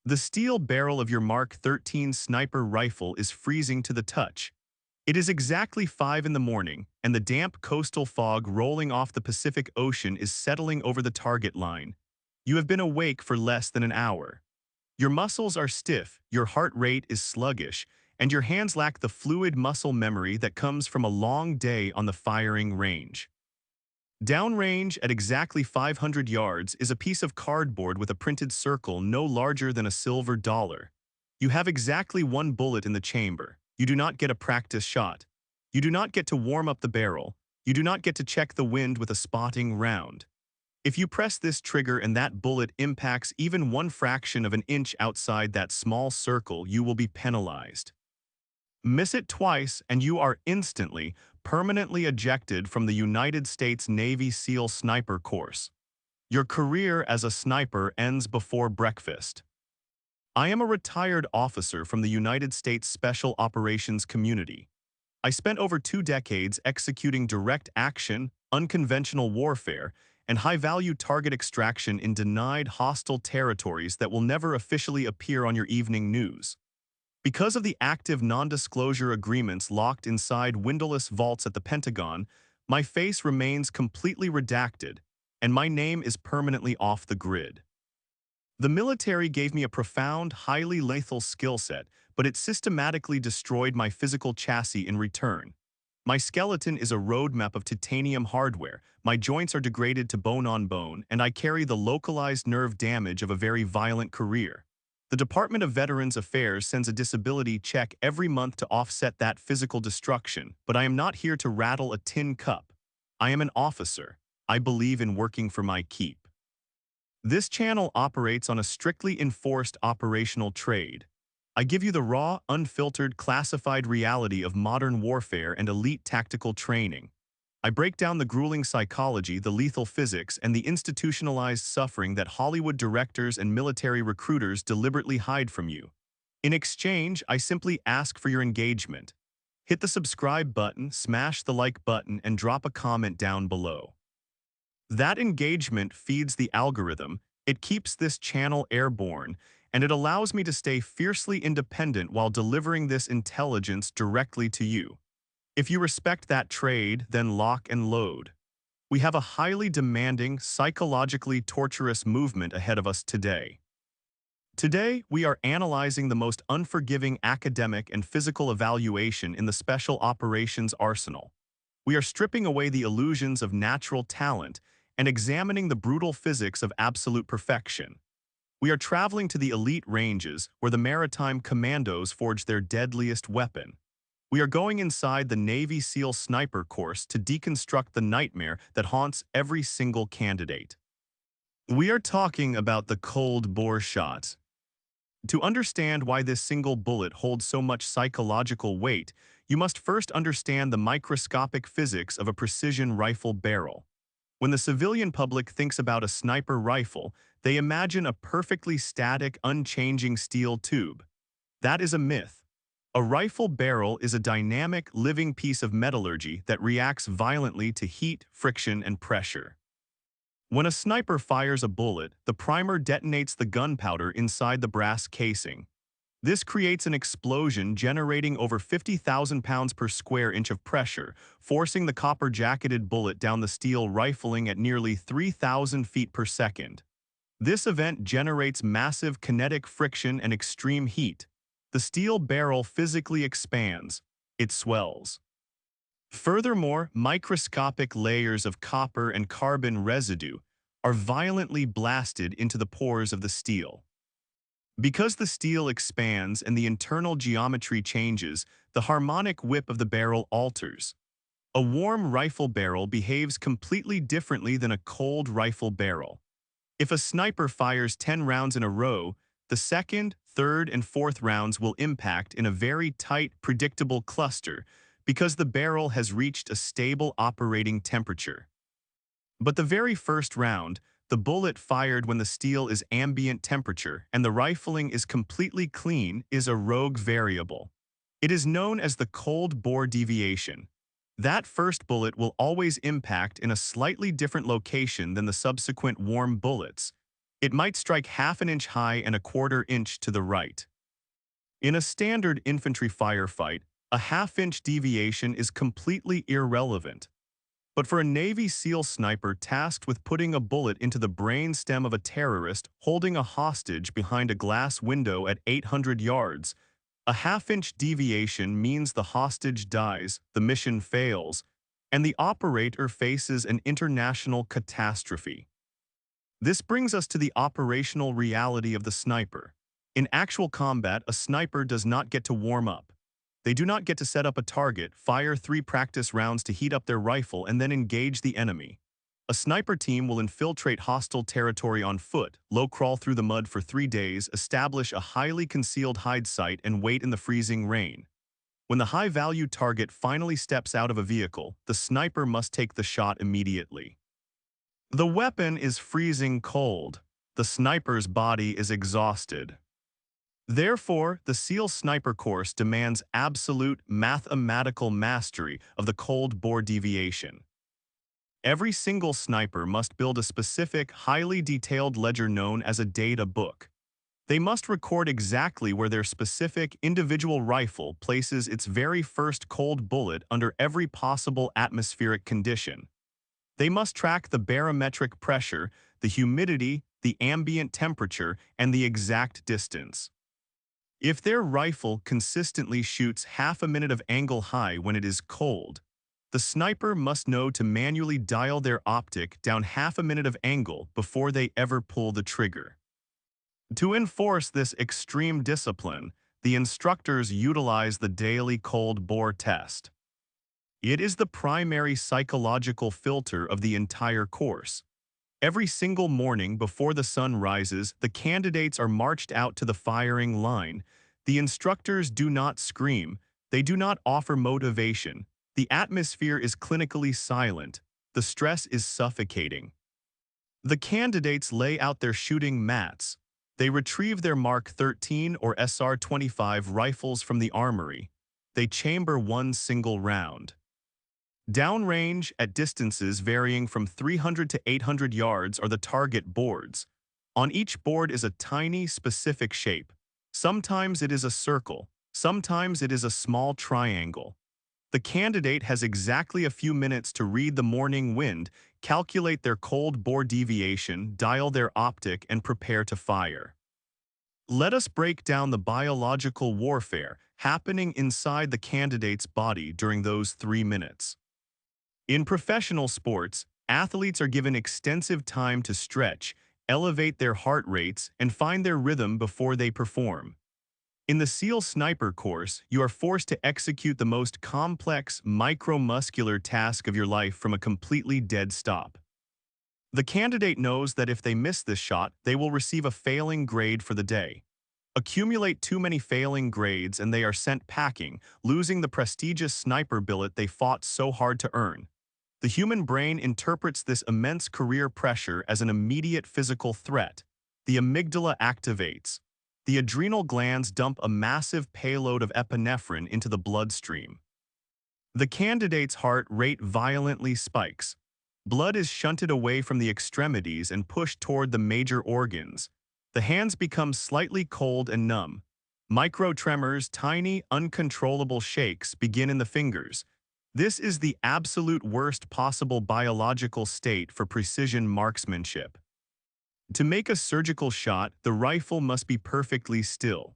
The steel barrel of your Mark 13 sniper rifle is freezing to the touch. It is exactly 5 in the morning, and the damp coastal fog rolling off the Pacific Ocean is settling over the target line. You have been awake for less than an hour. Your muscles are stiff, your heart rate is sluggish, and your hands lack the fluid muscle memory that comes from a long day on the firing range. Downrange at exactly 500 yards is a piece of cardboard with a printed circle no larger than a silver dollar. You have exactly one bullet in the chamber. You do not get a practice shot. You do not get to warm up the barrel. You do not get to check the wind with a spotting round. If you press this trigger and that bullet impacts even one fraction of an inch outside that small circle, you will be penalized. Miss it twice and you are instantly, permanently ejected from the United States Navy SEAL sniper course. Your career as a sniper ends before breakfast. I am a retired officer from the United States Special Operations community. I spent over 2 decades executing direct action, unconventional warfare, and high-value target extraction in denied hostile territories that will never officially appear on your evening news. Because of the active non-disclosure agreements locked inside windowless vaults at the Pentagon, my face remains completely redacted, and my name is permanently off the grid. The military gave me a profound, highly lethal skill set, but it systematically destroyed my physical chassis in return. My skeleton is a roadmap of titanium hardware, my joints are degraded to bone on bone, and I carry the localized nerve damage of a very violent career. The Department of Veterans Affairs sends a disability check every month to offset that physical destruction, but I am not here to rattle a tin cup. I am an officer. I believe in working for my keep. This channel operates on a strictly enforced operational trade. I give you the raw, unfiltered, classified reality of modern warfare and elite tactical training. I break down the grueling psychology, the lethal physics, and the institutionalized suffering that Hollywood directors and military recruiters deliberately hide from you. In exchange, I simply ask for your engagement. Hit the subscribe button, smash the like button, and drop a comment down below. That engagement feeds the algorithm, it keeps this channel airborne, and it allows me to stay fiercely independent while delivering this intelligence directly to you. If you respect that trade, then lock and load. We have a highly demanding, psychologically torturous movement ahead of us today. Today, we are analyzing the most unforgiving academic and physical evaluation in the Special Operations arsenal. We are stripping away the illusions of natural talent and examining the brutal physics of absolute perfection. We are traveling to the elite ranges where the maritime commandos forge their deadliest weapon. We are going inside the Navy SEAL sniper course to deconstruct the nightmare that haunts every single candidate. We are talking about the cold bore shot. To understand why this single bullet holds so much psychological weight, you must first understand the microscopic physics of a precision rifle barrel. When the civilian public thinks about a sniper rifle, they imagine a perfectly static, unchanging steel tube. That is a myth. A rifle barrel is a dynamic, living piece of metallurgy that reacts violently to heat, friction, and pressure. When a sniper fires a bullet, the primer detonates the gunpowder inside the brass casing. This creates an explosion generating over 50,000 pounds per square inch of pressure, forcing the copper-jacketed bullet down the steel, rifling at nearly 3,000 feet per second. This event generates massive kinetic friction and extreme heat. The steel barrel physically expands. It swells. Furthermore, microscopic layers of copper and carbon residue are violently blasted into the pores of the steel. Because the steel expands and the internal geometry changes, the harmonic whip of the barrel alters. A warm rifle barrel behaves completely differently than a cold rifle barrel. If a sniper fires 10 rounds in a row, the second, third, and fourth rounds will impact in a very tight, predictable cluster because the barrel has reached a stable operating temperature. But the very first round, the bullet fired when the steel is ambient temperature and the rifling is completely clean, is a rogue variable. It is known as the cold bore deviation. That first bullet will always impact in a slightly different location than the subsequent warm bullets. It might strike half an inch high and a quarter inch to the right. In a standard infantry firefight, a half-inch deviation is completely irrelevant. But for a Navy SEAL sniper tasked with putting a bullet into the brainstem of a terrorist holding a hostage behind a glass window at 800 yards, a half-inch deviation means the hostage dies, the mission fails, and the operator faces an international catastrophe. This brings us to the operational reality of the sniper. In actual combat, a sniper does not get to warm up. They do not get to set up a target, fire 3 practice rounds to heat up their rifle, and then engage the enemy. A sniper team will infiltrate hostile territory on foot, low-crawl through the mud for 3 days, establish a highly concealed hide site, and wait in the freezing rain. When the high-value target finally steps out of a vehicle, the sniper must take the shot immediately. The weapon is freezing cold. The sniper's body is exhausted. Therefore, the SEAL Sniper course demands absolute mathematical mastery of the cold bore deviation. Every single sniper must build a specific, highly detailed ledger known as a data book. They must record exactly where their specific individual rifle places its very first cold bullet under every possible atmospheric condition. They must track the barometric pressure, the humidity, the ambient temperature, and the exact distance. If their rifle consistently shoots half a minute of angle high when it is cold, the sniper must know to manually dial their optic down half a minute of angle before they ever pull the trigger. To enforce this extreme discipline, the instructors utilize the daily cold bore test. It is the primary psychological filter of the entire course. Every single morning before the sun rises, the candidates are marched out to the firing line. The instructors do not scream. They do not offer motivation. The atmosphere is clinically silent. The stress is suffocating. The candidates lay out their shooting mats. They retrieve their Mark 13 or SR-25 rifles from the armory. They chamber one single round. Downrange, at distances varying from 300 to 800 yards, are the target boards. On each board is a tiny, specific shape. Sometimes it is a circle, sometimes it is a small triangle. The candidate has exactly a few minutes to read the morning wind, calculate their cold bore deviation, dial their optic, and prepare to fire. Let us break down the biological warfare happening inside the candidate's body during those 3 minutes. In professional sports, athletes are given extensive time to stretch, elevate their heart rates, and find their rhythm before they perform. In the SEAL Sniper course, you are forced to execute the most complex, micromuscular task of your life from a completely dead stop. The candidate knows that if they miss this shot, they will receive a failing grade for the day. Accumulate too many failing grades and they are sent packing, losing the prestigious sniper billet they fought so hard to earn. The human brain interprets this immense career pressure as an immediate physical threat. The amygdala activates. The adrenal glands dump a massive payload of epinephrine into the bloodstream. The candidate's heart rate violently spikes. Blood is shunted away from the extremities and pushed toward the major organs. The hands become slightly cold and numb. Micro-tremors, tiny, uncontrollable shakes, begin in the fingers. This is the absolute worst possible biological state for precision marksmanship. To make a surgical shot, the rifle must be perfectly still.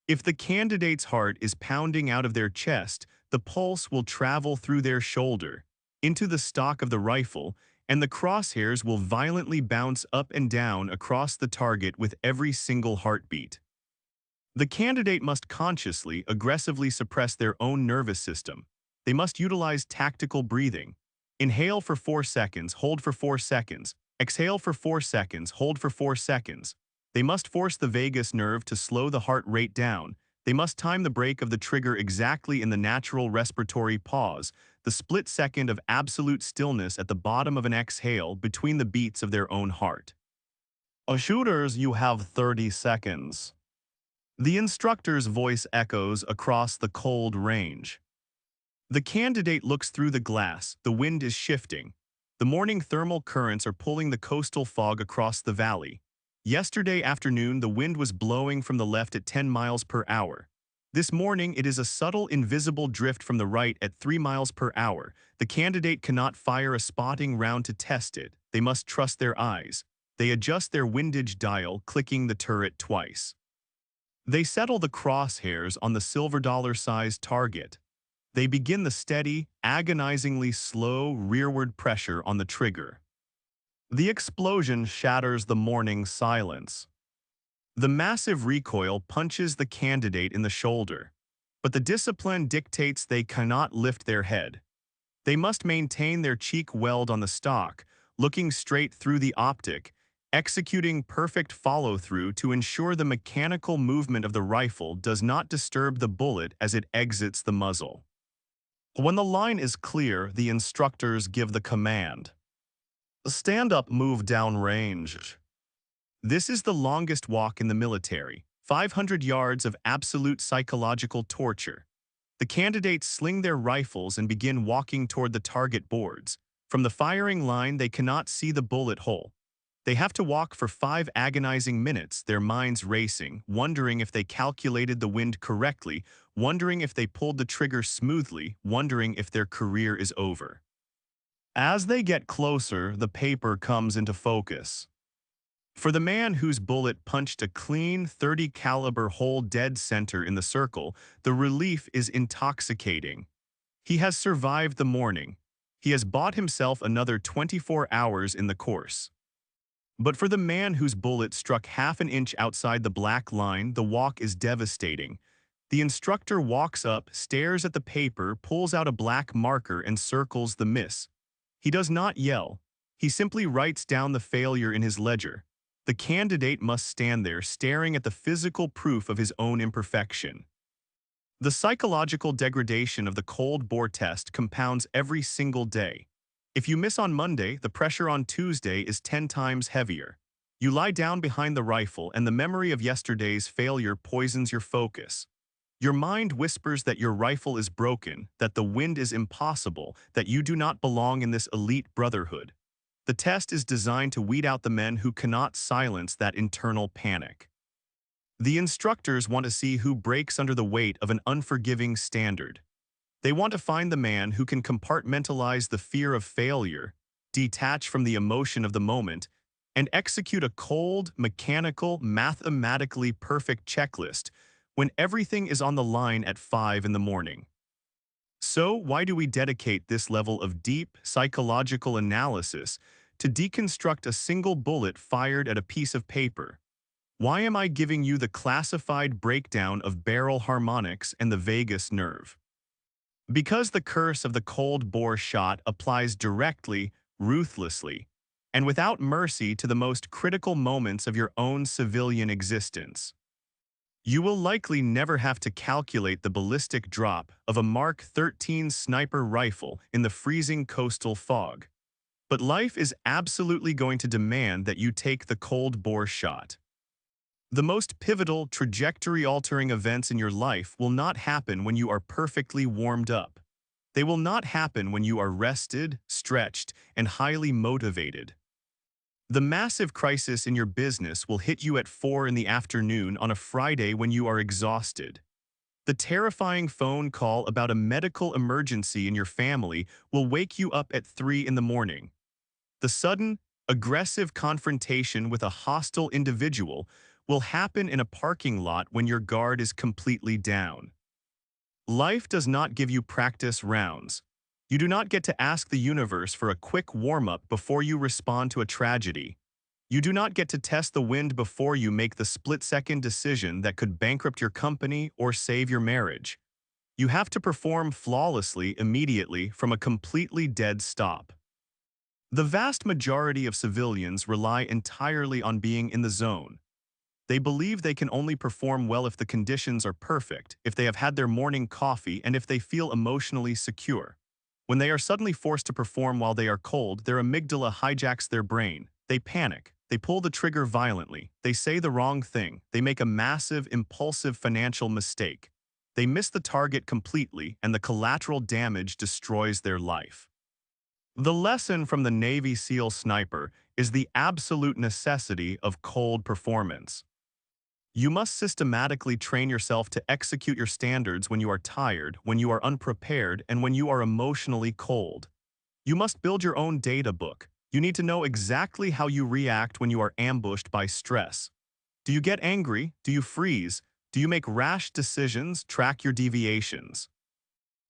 If the candidate's heart is pounding out of their chest, the pulse will travel through their shoulder, into the stock of the rifle, and the crosshairs will violently bounce up and down across the target with every single heartbeat. The candidate must consciously, aggressively suppress their own nervous system. They must utilize tactical breathing. Inhale for 4 seconds, hold for 4 seconds. Exhale for 4 seconds, hold for 4 seconds. They must force the vagus nerve to slow the heart rate down. They must time the break of the trigger exactly in the natural respiratory pause, the split second of absolute stillness at the bottom of an exhale between the beats of their own heart. Shooters, you have 30 seconds. The instructor's voice echoes across the cold range. The candidate looks through the glass. The wind is shifting. The morning thermal currents are pulling the coastal fog across the valley. Yesterday afternoon, the wind was blowing from the left at 10 miles per hour. This morning, it is a subtle, invisible drift from the right at 3 miles per hour. The candidate cannot fire a spotting round to test it. They must trust their eyes. They adjust their windage dial, clicking the turret twice. They settle the crosshairs on the silver dollar-sized target. They begin the steady, agonizingly slow rearward pressure on the trigger. The explosion shatters the morning silence. The massive recoil punches the candidate in the shoulder, but the discipline dictates they cannot lift their head. They must maintain their cheek weld on the stock, looking straight through the optic, executing perfect follow-through to ensure the mechanical movement of the rifle does not disturb the bullet as it exits the muzzle. When the line is clear, the instructors give the command. Stand up, move downrange. This is the longest walk in the military, 500 yards of absolute psychological torture. The candidates sling their rifles and begin walking toward the target boards. From the firing line, they cannot see the bullet hole. They have to walk for 5 agonizing minutes, their minds racing, wondering if they calculated the wind correctly, wondering if they pulled the trigger smoothly, wondering if their career is over. As they get closer, the paper comes into focus. For the man whose bullet punched a clean .30 caliber hole dead center in the circle, the relief is intoxicating. He has survived the morning. He has bought himself another 24 hours in the course. But for the man whose bullet struck half an inch outside the black line, the walk is devastating. The instructor walks up, stares at the paper, pulls out a black marker and circles the miss. He does not yell. He simply writes down the failure in his ledger. The candidate must stand there staring at the physical proof of his own imperfection. The psychological degradation of the cold bore test compounds every single day. If you miss on Monday, the pressure on Tuesday is 10 times heavier. You lie down behind the rifle and the memory of yesterday's failure poisons your focus. Your mind whispers that your rifle is broken, that the wind is impossible, that you do not belong in this elite brotherhood. The test is designed to weed out the men who cannot silence that internal panic. The instructors want to see who breaks under the weight of an unforgiving standard. They want to find the man who can compartmentalize the fear of failure, detach from the emotion of the moment, and execute a cold, mechanical, mathematically perfect checklist when everything is on the line at 5 in the morning. So, why do we dedicate this level of deep, psychological analysis to deconstruct a single bullet fired at a piece of paper? Why am I giving you the classified breakdown of barrel harmonics and the vagus nerve? Because the curse of the cold bore shot applies directly, ruthlessly, and without mercy to the most critical moments of your own civilian existence. You will likely never have to calculate the ballistic drop of a Mark 13 sniper rifle in the freezing coastal fog. But life is absolutely going to demand that you take the cold bore shot. The most pivotal, trajectory-altering events in your life will not happen when you are perfectly warmed up. They will not happen when you are rested, stretched, and highly motivated. The massive crisis in your business will hit you at 4 in the afternoon on a Friday when you are exhausted. The terrifying phone call about a medical emergency in your family will wake you up at 3 in the morning. The sudden, aggressive confrontation with a hostile individual will happen in a parking lot when your guard is completely down. Life does not give you practice rounds. You do not get to ask the universe for a quick warm-up before you respond to a tragedy. You do not get to test the wind before you make the split-second decision that could bankrupt your company or save your marriage. You have to perform flawlessly immediately from a completely dead stop. The vast majority of civilians rely entirely on being in the zone. They believe they can only perform well if the conditions are perfect, if they have had their morning coffee, and if they feel emotionally secure. When they are suddenly forced to perform while they are cold, their amygdala hijacks their brain. They panic. They pull the trigger violently. They say the wrong thing. They make a massive, impulsive financial mistake. They miss the target completely, and the collateral damage destroys their life. The lesson from the Navy SEAL sniper is the absolute necessity of cold performance. You must systematically train yourself to execute your standards when you are tired, when you are unprepared, and when you are emotionally cold. You must build your own data book. You need to know exactly how you react when you are ambushed by stress. Do you get angry? Do you freeze? Do you make rash decisions? Track your deviations.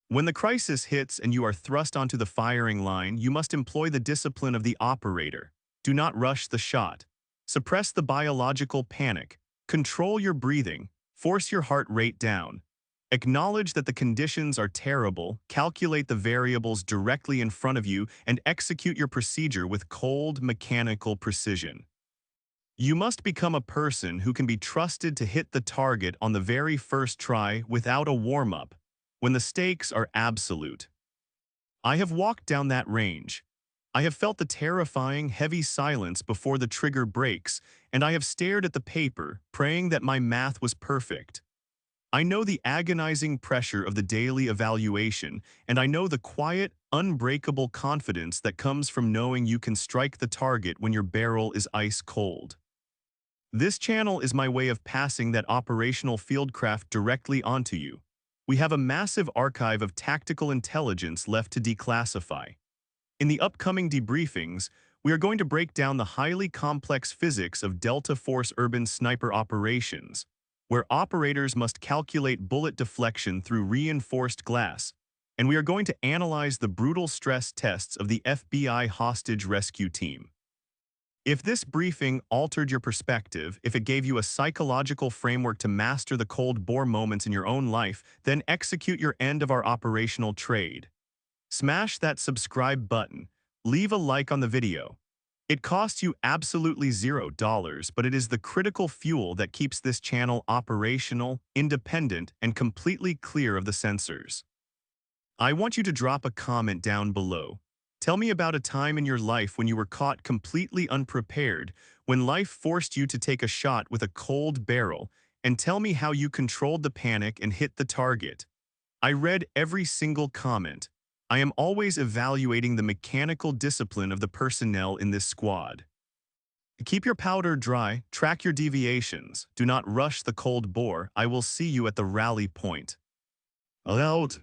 When the crisis hits and you are thrust onto the firing line, you must employ the discipline of the operator. Do not rush the shot. Suppress the biological panic. Control your breathing. Force your heart rate down. Acknowledge that the conditions are terrible, calculate the variables directly in front of you, and execute your procedure with cold, mechanical precision. You must become a person who can be trusted to hit the target on the very first try without a warm-up, when the stakes are absolute. I have walked down that range. I have felt the terrifying, heavy silence before the trigger breaks, and I have stared at the paper, praying that my math was perfect. I know the agonizing pressure of the daily evaluation, and I know the quiet, unbreakable confidence that comes from knowing you can strike the target when your barrel is ice cold. This channel is my way of passing that operational fieldcraft directly onto you. We have a massive archive of tactical intelligence left to declassify. In the upcoming debriefings, we are going to break down the highly complex physics of Delta Force urban sniper operations, where operators must calculate bullet deflection through reinforced glass, and we are going to analyze the brutal stress tests of the FBI hostage rescue team. If this briefing altered your perspective, if it gave you a psychological framework to master the cold bore moments in your own life, then execute your end of our operational trade. Smash that subscribe button. Leave a like on the video. It costs you absolutely $0, but it is the critical fuel that keeps this channel operational, independent, and completely clear of the censors. I want you to drop a comment down below. Tell me about a time in your life when you were caught completely unprepared, when life forced you to take a shot with a cold barrel, and tell me how you controlled the panic and hit the target. I read every single comment. I am always evaluating the mechanical discipline of the personnel in this squad. Keep your powder dry, track your deviations, do not rush the cold bore. I will see you at the rally point. Out.